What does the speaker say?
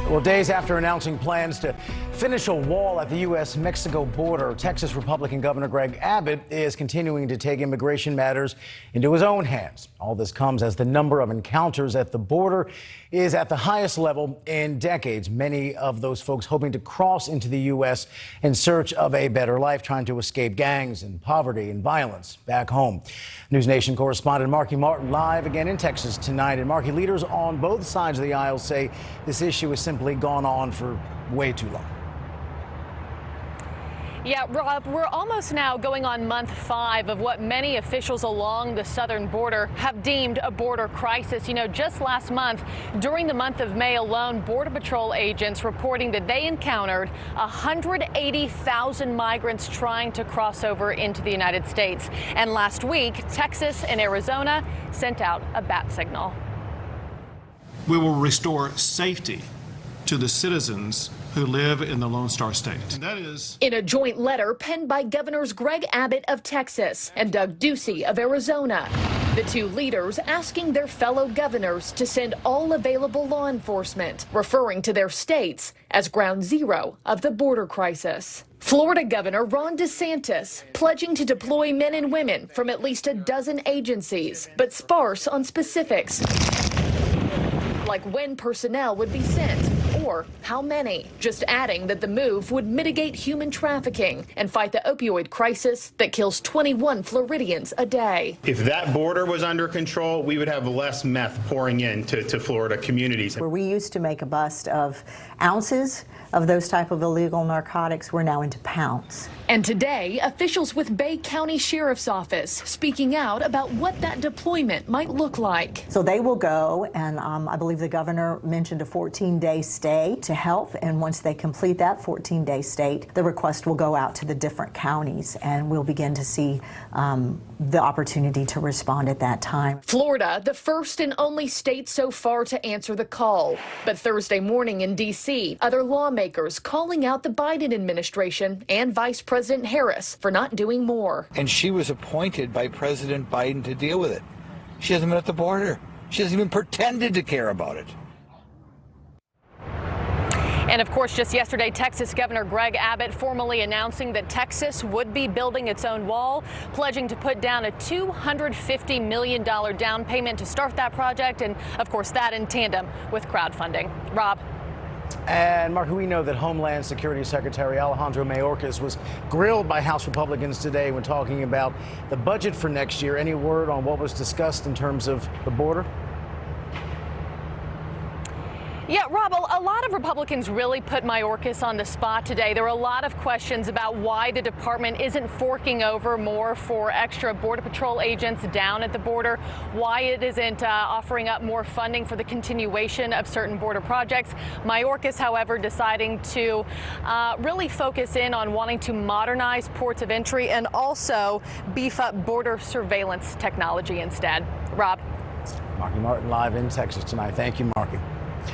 Well, days after announcing plans to finish a wall at the U.S.-Mexico border, Texas Republican Governor Greg Abbott is continuing to take immigration matters into his own hands. All this comes as the number of encounters at the border is at the highest level in decades. Many of those folks hoping to cross into the U.S. in search of a better life, trying to escape gangs and poverty and violence back home. NewsNation correspondent Marky Martin live again in Texas tonight. And Marky, leaders on both sides of the aisle say this issue has simply gone on for way too long. Yeah, Rob, we're almost now going on month 5 of what many officials along the southern border have deemed a border crisis. You know, just last month, during the month of May alone, Border Patrol agents reporting that they encountered 180,000 migrants trying to cross over into the United States. And last week, Texas and Arizona sent out a bat signal. We will restore safety to the citizens who live in the Lone Star State. And that is in a joint letter penned by Governors Greg Abbott of Texas and Doug Ducey of Arizona. The two leaders asking their fellow governors to send all available law enforcement, referring to their states as ground zero of the border crisis. Florida Governor Ron DeSantis pledging to deploy men and women from at least a dozen agencies, but sparse on specifics, like when personnel would be sent or how many, just adding that the move would mitigate human trafficking and fight the opioid crisis that kills 21 Floridians a day. If that border was under control, we would have less meth pouring into Florida communities. Where we used to make a bust of ounces of those type of illegal narcotics, we're now into pounds. And today, officials with Bay County Sheriff's Office speaking out about what that deployment might look like. So they will go, and I believe the governor mentioned a 14-day stay to help. And once they complete that 14-day stay, the request will go out to the different counties, and we'll begin to see the opportunity to respond at that time. Florida, the first and only state so far to answer the call. But Thursday morning in D.C., other lawmakers calling out the Biden administration and Vice President Harris for not doing more. And she was appointed by President Biden to deal with it. She hasn't been at the border. She hasn't even pretended to care about it. And of course, just yesterday, Texas Governor Greg Abbott formally announcing that Texas would be building its own wall, pledging to put down a $250 million down payment to start that project. And of course, that in tandem with crowdfunding. Rob. And Mark, we know that Homeland Security Secretary Alejandro Mayorkas was grilled by House Republicans today when talking about the budget for next year. Any word on what was discussed in terms of the border? Yeah, Rob, a lot of Republicans really put Mayorkas on the spot today. There were a lot of questions about why the department isn't forking over more for extra Border Patrol agents down at the border, why it isn't offering up more funding for the continuation of certain border projects. Mayorkas, however, deciding to really focus in on wanting to modernize ports of entry and also beef up border surveillance technology instead. Rob. Marky Martin live in Texas tonight. Thank you, Marky.